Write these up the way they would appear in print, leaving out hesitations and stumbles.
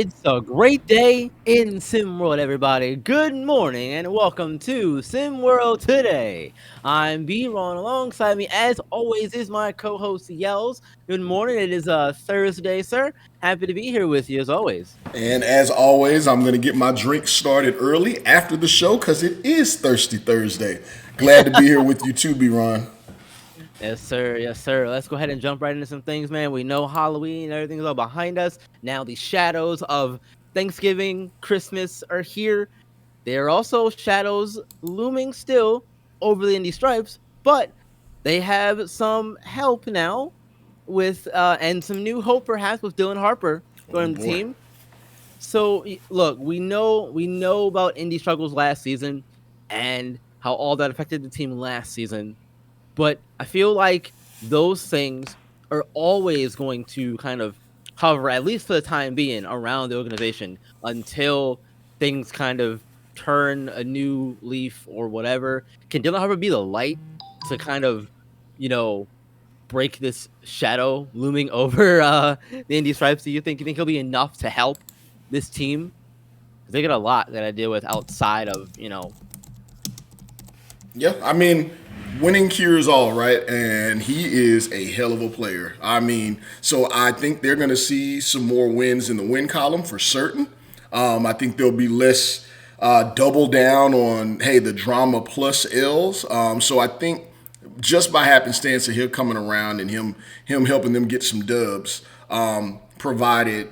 It's a great day in SimWorld, everybody. Good morning and welcome to SimWorld Today. I'm B-Ron. Alongside me, as always, is my co-host Yells. Good morning. It is Thursday, sir. Happy to be here with you as always. And as always, I'm going to get my drink started early after the show because it is Thirsty Thursday. Glad to be here with you too, B-Ron. Yes, sir. Yes, sir. Let's go ahead and jump right into some things, man. We know Halloween and everything's all behind us. Now the shadows of Thanksgiving, Christmas are here. There are also shadows looming still over the Indy Stripes, but they have some help now with and some new hope perhaps with Dylan Harper Oh joining the boy. team. So look, we know about Indy struggles last season and how all that affected the team last season, but I feel like those things are always going to kind of hover, at least for the time being, around the organization until things kind of turn a new leaf or whatever. Can Dylan Harper be the light to kind of, you know, break this shadow looming over the Indy Stripes? Do you think he'll be enough to help this team? Because they got a lot that I deal with outside of, Yeah, I mean, winning cures all, right? And he is a hell of a player. I mean, so I think they're going to see some more wins in the win column for certain. I think there'll be less double down on, hey, the drama plus L's. So I think just by happenstance of him coming around and him helping them get some dubs, provided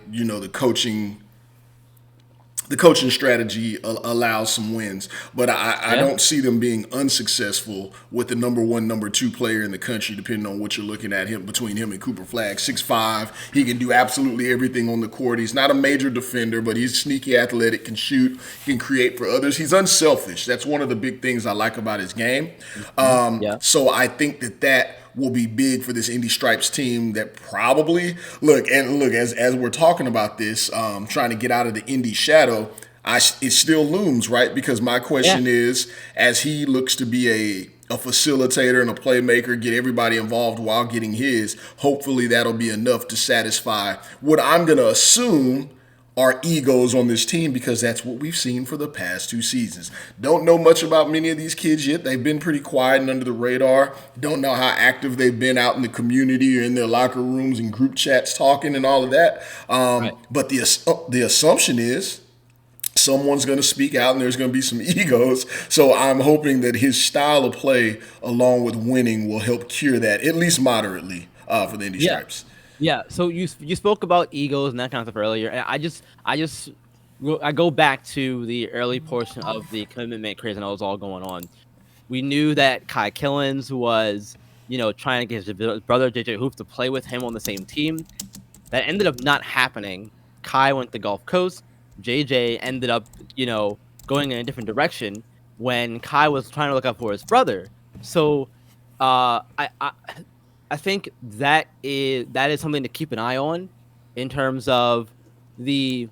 the coaching strategy allows some wins, but I yeah. don't see them being unsuccessful with the number one, number two player in the country, depending on what you're looking at him between him and Cooper Flag. 6'5", he can do absolutely everything on the court. He's not a major defender, but he's sneaky athletic, can shoot, can create for others. He's unselfish. That's one of the big things I like about his game. Yeah. So I think that will be big for this Indy Stripes team that probably look as we're talking about this, trying to get out of the Indy shadow. It still looms, right? Because my Yeah. question is, as he looks to be a facilitator and a playmaker, get everybody involved while getting his, hopefully that'll be enough to satisfy what I'm going to assume are egos on this team, because that's what we've seen for the past two seasons. Don't know much about many of these kids yet. They've been pretty quiet and under the radar. Don't know how active they've been out in the community or in their locker rooms and group chats talking and all of that. Right. But the assumption is someone's going to speak out and there's going to be some egos. So I'm hoping that his style of play, along with winning, will help cure that, at least moderately, for the Indy Yeah. Stripes. Yeah, so you spoke about egos and that kind of stuff earlier, and I go back to the early portion of the commitment craze and all was all going on. We knew that Kai Killens was, trying to get his brother JJ Hoops to play with him on the same team. That ended up not happening. Kai went to Gulf Coast. JJ ended up, going in a different direction when Kai was trying to look out for his brother. So, I think that is something to keep an eye on in terms of the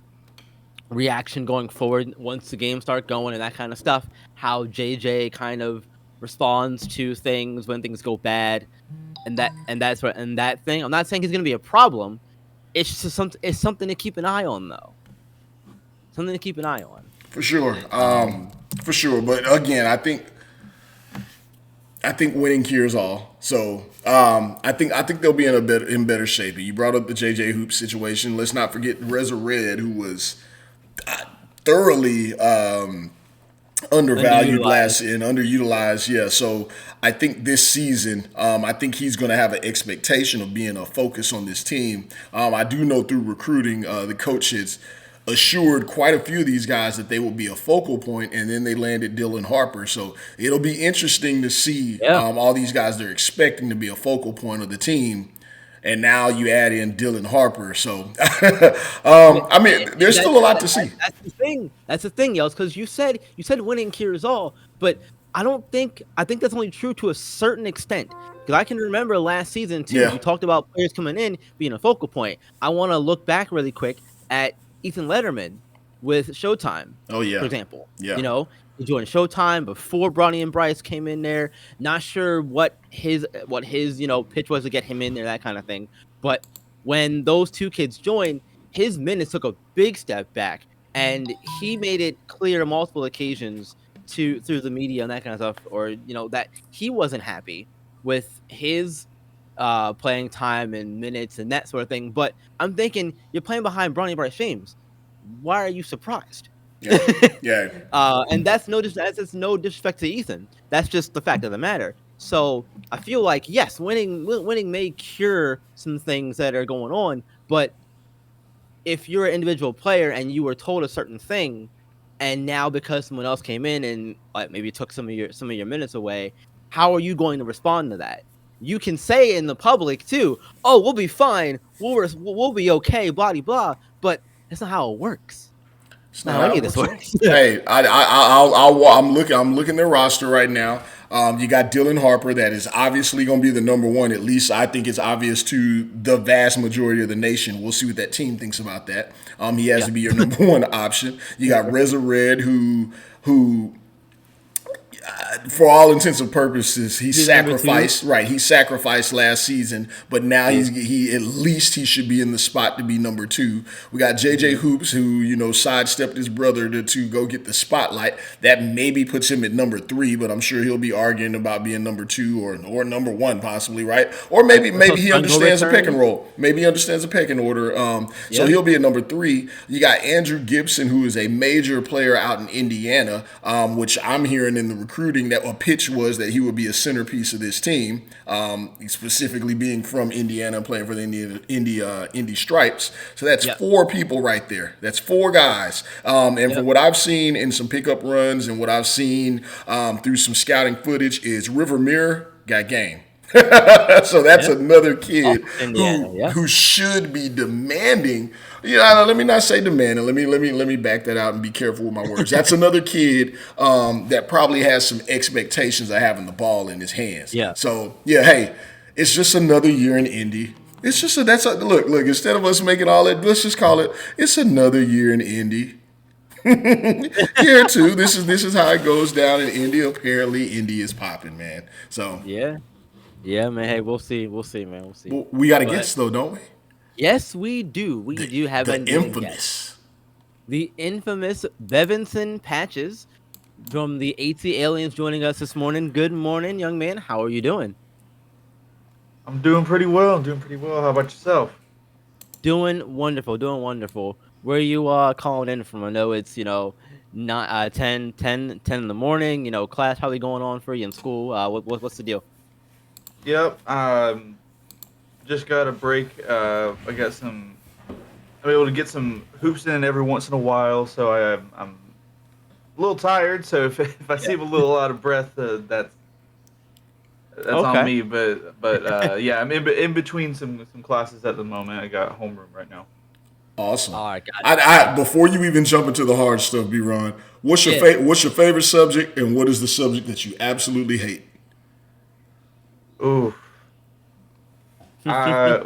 reaction going forward once the games start going and that kind of stuff. How JJ kind of responds to things when things go bad, and that thing. I'm not saying he's going to be a problem. It's just something to keep an eye on, though. Something to keep an eye on. For sure. Um, For sure. But again, I think winning cures all. So I think they'll be in better shape. You brought up the JJ Hoop situation. Let's not forget Reza Red, who was thoroughly undervalued underutilized. last and underutilized. Yeah, so I think this season, I think he's going to have an expectation of being a focus on this team. I do know through recruiting, the coach has assured quite a few of these guys that they will be a focal point, and then they landed Dylan Harper. So it'll be interesting to see Yeah. all these guys they're expecting to be a focal point of the team. And now you add in Dylan Harper. So, Yeah, I mean, and there's still a lot to see. that's the thing. That's the thing, Yels, because you said winning cures all, but I think that's only true to a certain extent. Because I can remember last season too. Yeah. You talked about players coming in being a focal point. I want to look back really quick at Ethan Letterman with Showtime, Oh, for yeah. example. Yeah. He joined Showtime before Bronny and Bryce came in there. Not sure what his pitch was to get him in there, that kind of thing. But when those two kids joined, his minutes took a big step back, and he made it clear on multiple occasions to through the media and that kind of stuff, or that he wasn't happy with his playing time and minutes and that sort of thing. But I'm thinking you're playing behind Bronny Bryce James. Why are you surprised? Yeah, yeah. And that's no disrespect to Ethan. That's just the fact of the matter. So I feel like yes, winning may cure some things that are going on, but if you're an individual player and you were told a certain thing, and now because someone else came in and like maybe took some of your minutes away, how are you going to respond to that? You can say in the public too, "Oh, we'll be fine. We'll be okay." Blah blah blah. But that's not how it works. It's Not not how how any it of this works, though. works. Hey, I'm looking their roster right now. You got Dylan Harper, that is obviously going to be the number one. At least I think it's obvious to the vast majority of the nation. We'll see what that team thinks about that. He has Yeah. to be your number one option. You got Reza Red, who for all intents and purposes, he He's number two. sacrificed. Right, he sacrificed last season, but now Yeah. he at least he should be in the spot to be number two. We got JJ Mhm. Hoops, who sidestepped his brother to go get the spotlight. That maybe puts him at number three, but I'm sure he'll be arguing about being number two or number one possibly, right? Or maybe Until he Sun will understands the pick and return. roll. Maybe he understands the pick and order. So Yeah. he'll be at number three. You got Andrew Gibson, who is a major player out in Indiana, which I'm hearing in the recruiting that a pitch was that he would be a centerpiece of this team, specifically being from Indiana and playing for the Indy Stripes. So that's Yep. four people right there. That's four guys. And from Yep. what I've seen in some pickup runs and what I've seen through some scouting footage is River Mirror got game. So that's Yep. another kid Also Indiana. who Yeah. who should be demanding. Let me not say demanding. Let me back that out and be careful with my words. That's another kid that probably has some expectations of having the ball in his hands. Yeah. So yeah, hey, it's just another year in Indy. It's just look. Instead of us making all that, let's just call it. It's another year in Indy. Year two. This is how it goes down in Indy. Apparently, Indy is popping, man. So Yeah. Yeah, man. Hey, we'll see. We'll see, man. We'll see. we got a But guess though, don't we? yes, we do. We do have The a guest. infamous. The infamous Bevinson Patches from the AT Aliens joining us this morning. Good morning, young man. How are you doing? I'm doing pretty well. Doing pretty well. How about yourself? Doing wonderful. Doing wonderful. Where you calling in from? I know it's, not 10 in the morning, class probably going on for you in school. What's the deal? Yep. Just got a break. I got some. I'm able to get some hoops in every once in a while, so I'm a little tired. So if I Yeah. seem a little out of breath, that's on Okay. me. But yeah, I'm in between some classes at the moment. I got homeroom right now. Awesome. All right, got it. I before you even jump into the hard stuff, B. Ron, Yeah. what's your favorite subject, and what is the subject that you absolutely hate? Ooh. Uh,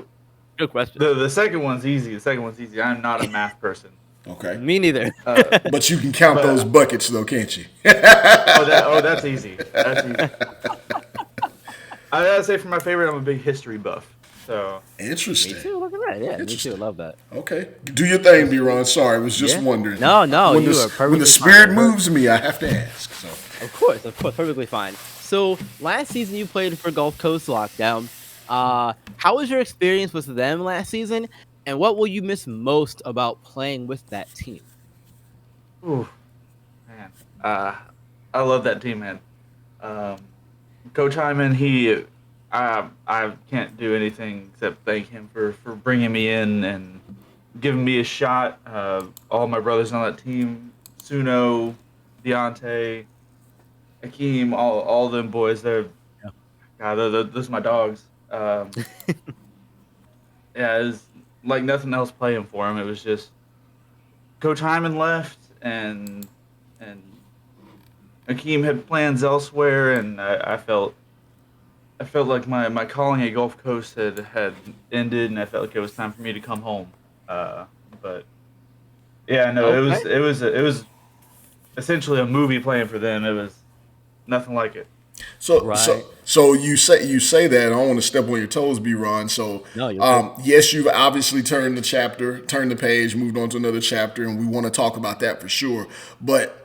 Good question. the second one's easy. The second one's easy. I'm not a math person. Okay, Me neither. but you can count But those buckets though, can't you? that's easy. That's easy. I gotta say, for my favorite, I'm a big history buff. So Me Interesting. too. Look at that. Yeah, me too. Interesting. Love that. Okay, do your thing, B. Ron. Sorry, I was just Yeah. wondering. No, When you the are when the perfectly spirit fine. moves me, I have to ask. So Of course, perfectly fine. So last season you played for Gulf Coast Lockdown. How was your experience with them last season, and what will you miss most about playing with that team? ooh, man, I love that team, man. Um, Coach Hyman, I can't do anything except thank him for bringing me in and giving me a shot. All my brothers on that team, Suno, Deontay, Akeem, all them boys, Yeah. God, those are my dogs. Yeah, it was like nothing else playing for him. It was just Coach Hyman left, and Akeem had plans elsewhere, and I felt like my calling at Gulf Coast had ended, and I felt like it was time for me to come home. Uh, but yeah, no, it Okay. was it was it was essentially a movie playing for them. It was nothing like it. So Right. you say that. I don't want to step on your toes, B. Ron. So No, you're good. yes, you've obviously turned the page, moved on to another chapter, and we want to talk about that for sure. But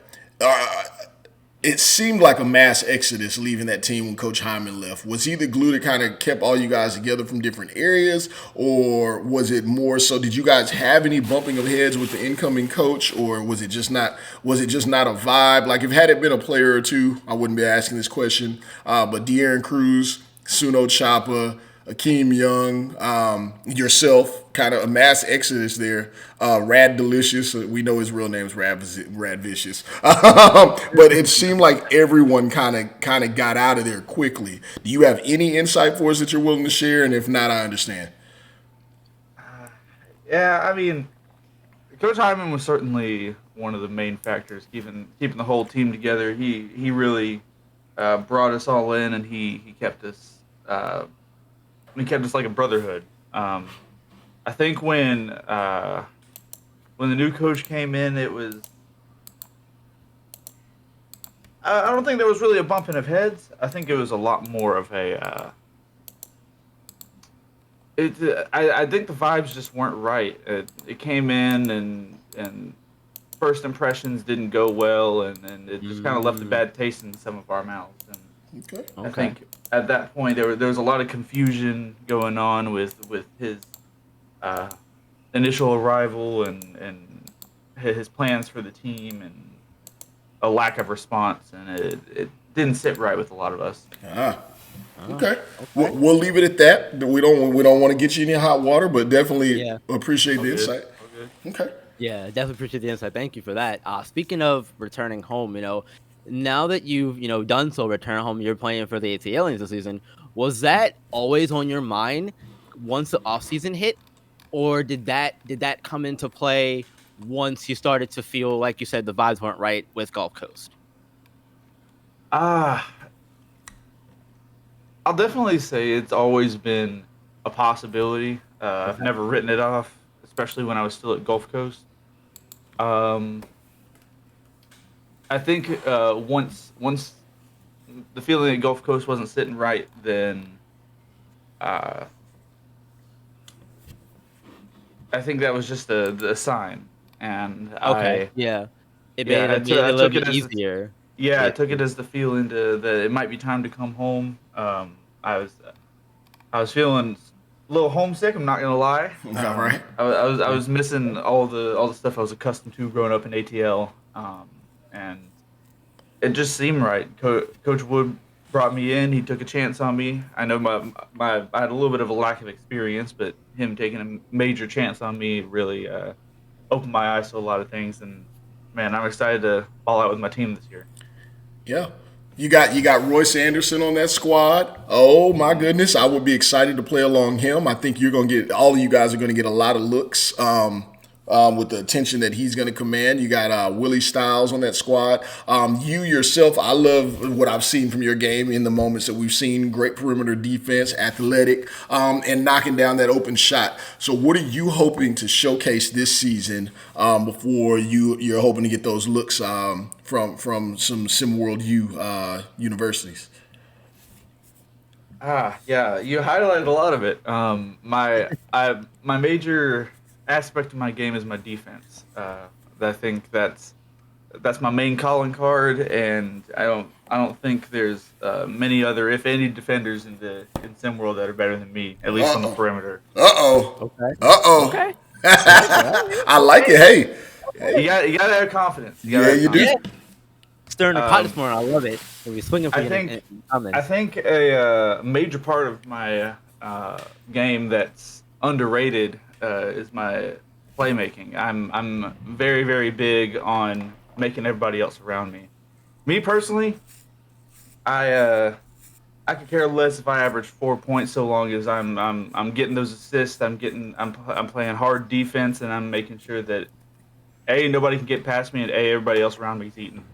it seemed like a mass exodus leaving that team when Coach Hyman left. Was he the glue that kind of kept all you guys together from different areas, or was it more so? Did you guys have any bumping of heads with the incoming coach, or was it just not? Was it just not a vibe? Like if had it been a player or two, I wouldn't be asking this question. But De'Aaron Cruz, Suno Chapa, Akeem Young, yourself, kind of a mass exodus there. Rad Delicious, we know his real name is Rad Vicious, but it seemed like everyone kind of got out of there quickly. Do you have any insight for us that you're willing to share? And if not, I understand. Yeah, I mean, Coach Hyman was certainly one of the main factors keeping the whole team together. He really brought us all in, and he kept us like a brotherhood. I think when the new coach came in, it was I don't think there was really a bumping of heads. I think it was a lot more of a I think the vibes just weren't right. It came in and first impressions didn't go well, and it just kind of left a Mm, bad taste in some of our mouths. And Okay. I okay. think at that point there was a lot of confusion going on with his uh, initial arrival and his plans for the team and a lack of response, and it didn't sit right with a lot of us. Ah, Oh, okay. We'll, okay. we'll leave it at that. We don't want to get you any hot water, but definitely Yeah. appreciate All the good, insight. all good. Okay. Yeah, definitely appreciate the insight. Thank you for that. Speaking of returning home, now that you've done so, return home, you're playing for the AT Aliens this season. Was that always on your mind once the off season hit, or did that come into play once you started to feel like you said the vibes weren't right with Gulf Coast? Ah, I'll definitely say it's always been a possibility. I've Okay. never written it off, especially when I was still at Gulf Coast. Um, I think once the feeling at Gulf Coast wasn't sitting right, then uh, I think that was just the sign, and Okay. I Yeah. It yeah made it made it I a little took bit it easier. yeah, I took it Basically. as the feeling that it might be time to come home. I was feeling a little homesick. I'm not gonna lie. All right. I Yeah. was missing all the stuff I was accustomed to growing up in ATL, and it just seemed right. Coach Wood brought me in. He took a chance on me. I know my I had a little bit of a lack of experience, but him taking a major chance on me really opened my eyes to a lot of things. And man, I'm excited to ball out with my team this year. Yeah. You got Royce Anderson on that squad. Oh my Hmm. goodness, I would be excited to play along him. I think you're gonna get all of you guys are gonna get a lot of looks with the attention that he's gonna command. You got Willie Styles on that squad. You yourself, I love what I've seen from your game in the moments that we've seen. Great perimeter defense, athletic, and knocking down that open shot. So, what are you hoping to showcase this season before you're hoping to get those looks from some SimWorld U universities? Ah, yeah, you highlighted a lot of it. My major aspect of my game is my defense. I think that's my main calling card, and I don't think there's many other, if any, defenders in SimWorld that are better than me, at least Uh on the oh. perimeter. Uh oh. Okay. Uh oh. Okay. All right. All right. I like it. Hey, Hey. Hey. you gotta have confidence. You gotta Yeah, have you do. Yeah. confidence. Stirring the pot this Um, morning. I love it. We'll be swinging for I you think and coming. I think a major part of my game that's underrated is my playmaking. I'm very very big on making everybody else around me. Me personally, I I could care less if I average 4 points so long as I'm getting those assists. I'm playing hard defense and I'm making sure that a nobody can get past me and a everybody else around me is eating.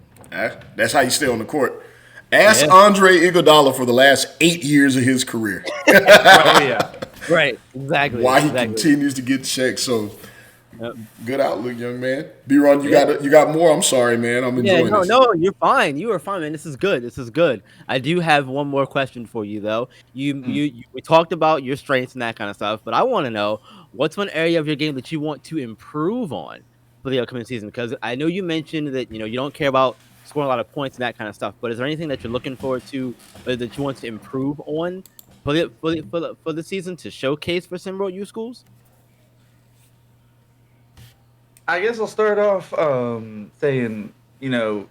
That's how you stay on the court. Ask Yeah. Andre Iguodala for the last 8 years of his career Right? Oh yeah. Right. Exactly. why he Exactly. continues to get checked. So, Good outlook, young man. B-Ron, Yeah. you got more. I'm sorry, man. I'm Yeah, enjoying no, this. no, you're fine. You are fine, man. This is good. This is good. I do have one more question for you, though. Mm. We talked about your strengths and that kind of stuff, but I want to know what's one area of your game that you want to improve on for the upcoming season? Because I know you mentioned that you don't care about scoring a lot of points and that kind of stuff. But is there anything that you're looking forward to, or that you want to improve on for the season to showcase for SimWorld U schools? I guess I'll start off saying, I don't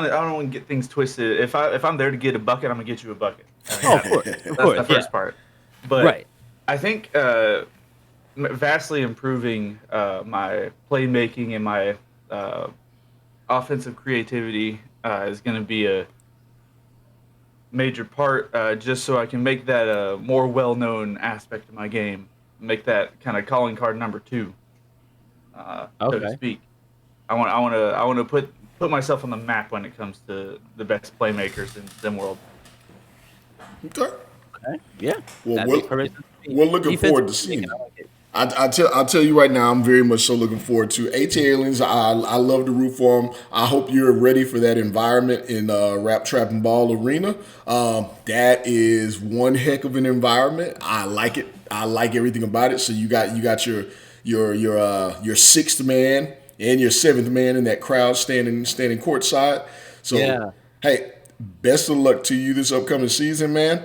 want to get things twisted. If I'm there to get a bucket, I'm gonna get you a bucket. I mean, Oh, of that's the course, yeah, first part. But right, I think vastly improving my playmaking and my uh, offensive creativity is going to be a major part, just so I can make that a more well-known aspect of my game, make that kind of calling card number two, so to okay. speak. I want to put myself on the map when it comes to the best playmakers in SimWorld. Okay. Okay. Yeah, Well, that makes perfect sense to me. we're looking Defense forward to making, seeing it. I like it. I'll tell you right now, I'm very much so looking forward to AT Aliens. I love to root for them. I hope you're ready for that environment in Rap Trap and Ball Arena. That is one heck of an environment. I like it. I like everything about it. So you got your sixth man and your seventh man in that crowd standing courtside. So Yeah. hey, best of luck to you this upcoming season, man.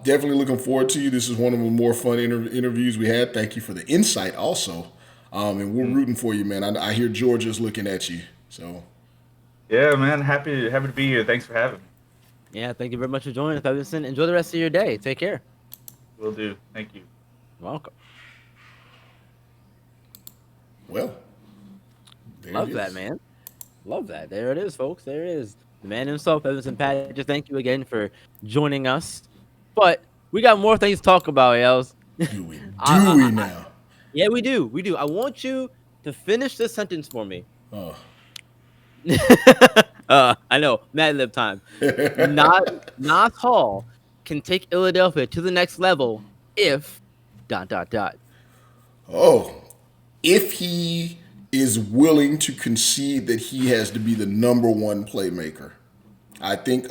Definitely looking forward to you. This is one of the more fun interviews we had. Thank you for the insight, also. And we're Mm. rooting for you, man. I hear Georgia's looking at you. So, Yeah, man, happy to be here. Thanks for having me. Yeah, thank you very much for joining us, Edison. Enjoy the rest of your day. Take care. Will do. Thank you. You're welcome. well, there it Love that, is. man. Love that. There it is, folks. There it is. The man himself, Edison Pat. Just thank you again for joining us. But we got more things to talk about, Yels. Do we I, do we I, now? yeah, we do. We do. I want you to finish this sentence for me. Oh. I know. Mad Lib time. Not Nas Hall can take Philadelphia to the next level if dot dot dot. Oh, if he is willing to concede that he has to be the number one playmaker. I think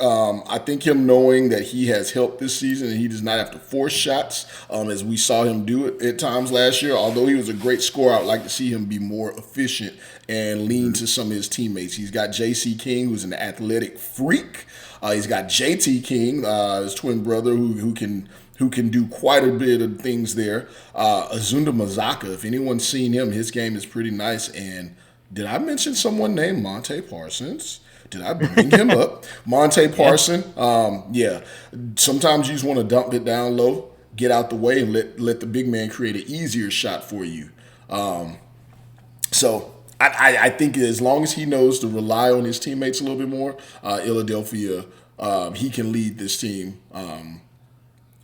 him knowing that he has helped this season and he does not have to force shots, as we saw him do it at times last year. Although he was a great scorer, I'd like to see him be more efficient and lean to some of his teammates. He's got J.C. King, who's an athletic freak. He's got J.T. King, his twin brother, who can do quite a bit of things there. Azunda Mazaka, if anyone's seen him, his game is pretty nice. And did I mention someone named Monte Parsons? Did I bring him up? Monte Yeah. Parson. Yeah. Sometimes you just want to dump it down low, get out the way, and let the big man create an easier shot for you. So I think as long as he knows to rely on his teammates a little bit more, Philadelphia, he can lead this team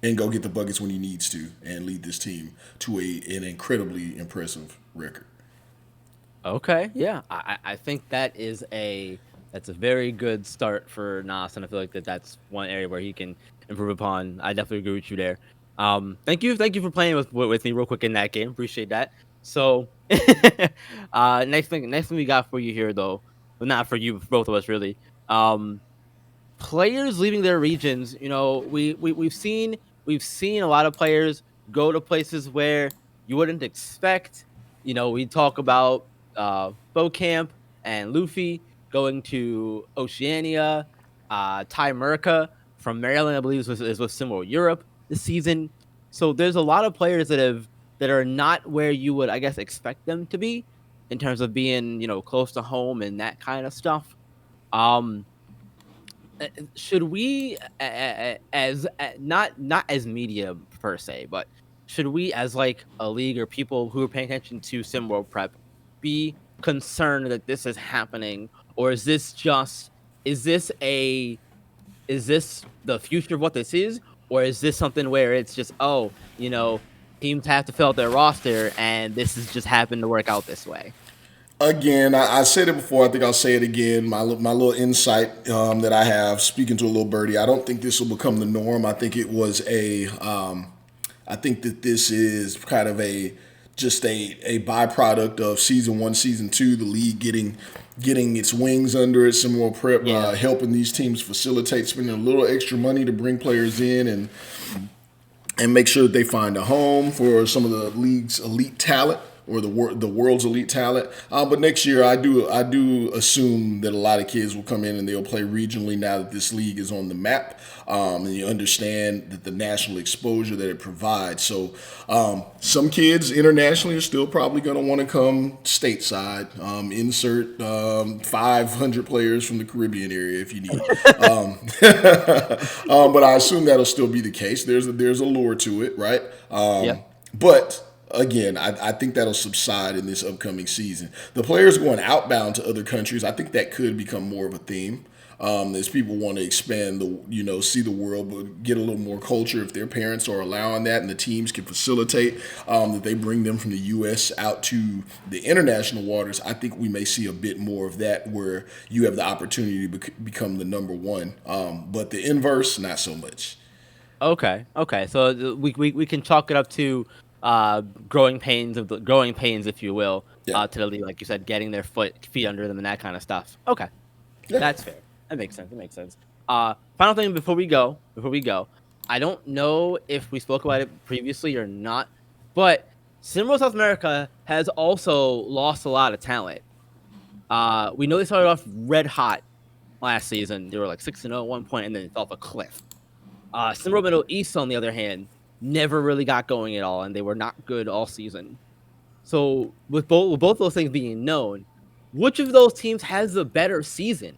and go get the buckets when he needs to, and lead this team to an incredibly impressive record. Okay, yeah, I think that's a very good start for Nas, and I feel like that's one area where he can improve upon. I definitely agree with you there. Thank you for playing with me real quick in that game. Appreciate that. So, next thing we got for you here though, well, not for you, for both of us really. Um, Players leaving their regions, we've seen a lot of players go to places where you wouldn't expect. We talk about Camp and Luffy going to Oceania. Ty Merca from Maryland, I believe, is with SimWorld Europe this season. So there's a lot of players that are not where you would, I guess, expect them to be in terms of being, close to home and that kind of stuff. Um, should we as not as media per se, but should we as like a league or people who are paying attention to SimWorld Prep be concerned that this is happening, or is this a is this the future of what this is, or is this something where it's just teams have to fill out their roster and this has just happened to work out this way? Again, I said it before. I think I'll say it again. My little insight that I have, speaking to a little birdie. I don't think this will become the norm. I think it was a. I think that this is kind of a just a byproduct of season one, season two, the league getting its wings under it, some more prep, Yeah. helping these teams facilitate, spending a little extra money to bring players in and make sure that they find a home for some of the league's elite talent or the world's elite talent. But next year, I do assume that a lot of kids will come in and they'll play regionally now that this league is on the map, and you understand that the national exposure that it provides. So some kids internationally are still probably going to want to come stateside. Insert 500 players from the Caribbean area if you need. But I assume that'll still be the case. There's a lure to it, right? Yeah. But again, I think that'll subside in this upcoming season. The players going outbound to other countries, I think that could become more of a theme. As people want to expand see the world, but get a little more culture. If their parents are allowing that, and the teams can facilitate that they bring them from the U.S. out to the international waters, I think we may see a bit more of that, where you have the opportunity to become the number one. But the inverse, not so much. Okay. Okay. So we can chalk it up to growing pains, if you will, Yeah. to the league, like you said, getting their feet under them and that kind of stuff. Okay. Yeah. That's fair. That makes sense. That makes sense. Final thing before we go, I don't know if we spoke about it previously or not, but SimWorld South America has also lost a lot of talent. We know they started off red hot last season. They were like 6-0 at one point, and then it fell off a cliff. SimWorld Middle East, on the other hand, never really got going at all, and they were not good all season. So with both those things being known, which of those teams has the better season?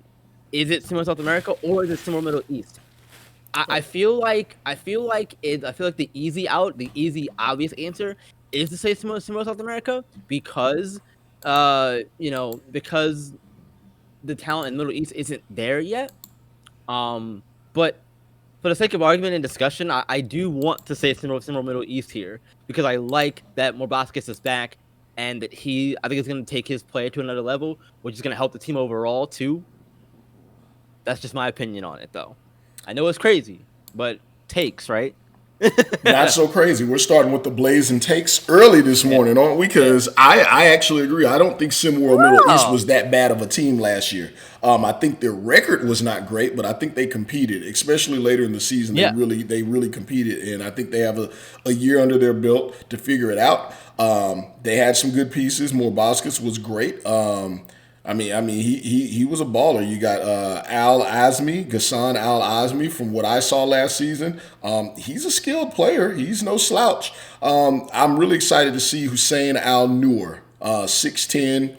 Is it SimWorld South America or is it SimWorld Middle East? I feel like the easy obvious answer is to say SimWorld South America because because the talent in Middle East isn't there yet. But for the sake of argument and discussion, I do want to say SimWorld Middle East here because I like that Morbaskis is back and that I think it's going to take his play to another level, which is going to help the team overall too. That's just my opinion on it, though. I know it's crazy, but takes, right? Not so crazy. We're starting with the blazing takes early this morning, aren't we? Because I actually agree. I don't think SimWorld Middle East was that bad of a team last year. I think their record was not great, but I think they competed, especially later in the season. Yeah. They really competed, and I think they have a year under their belt to figure it out. They had some good pieces. Morbaskis was great. He was a baller. You got Ghassan Al Azmi, from what I saw last season. He's a skilled player. He's no slouch. I'm really excited to see Hussein Al Noor, 6'10",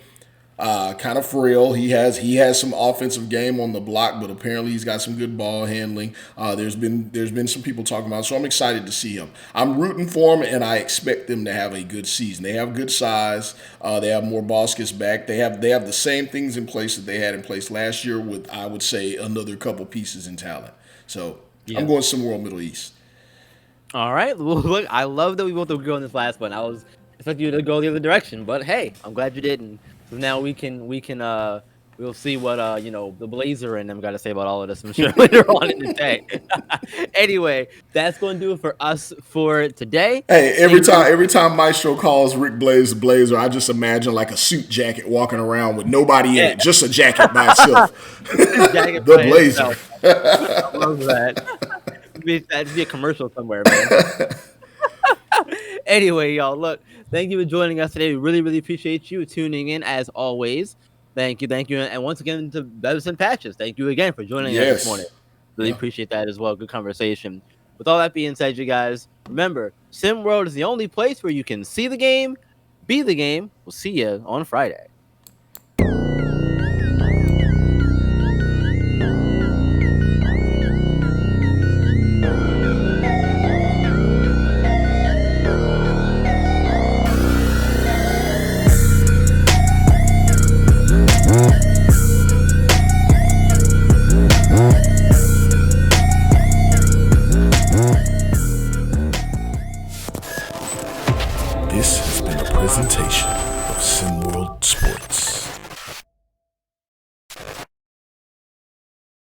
kind of frail. He has some offensive game on the block, but apparently he's got some good ball handling. There's been some people talking about it, so I'm excited to see him. I'm rooting for him, and I expect them to have a good season. They have good size. They have more baskets back. They have the same things in place that they had in place last year, with, I would say, another couple pieces in talent. So I'm going SimWorld Middle East. All right. Well, look, I love that we both agree on this last one. I was expecting you to go the other direction, but hey, I'm glad you didn't. So now we'll see what the Blazer and them got to say about all of this, I'm sure, later on in the day. Anyway, that's going to do it for us for today. Hey, every time Maestro calls Rick Blaze the Blazer, I just imagine like a suit jacket walking around with nobody in it, just a jacket by itself. The Blazer. I love that. That'd be a commercial somewhere, man. Anyway, y'all, look, thank you for joining us today. We really, really appreciate you tuning in, as always. Thank you. And once again, to Bevis and Patches, thank you again for joining us this morning. Really appreciate that as well. Good conversation. With all that being said, you guys, remember, SimWorld is the only place where you can see the game, be the game. We'll see you on Friday.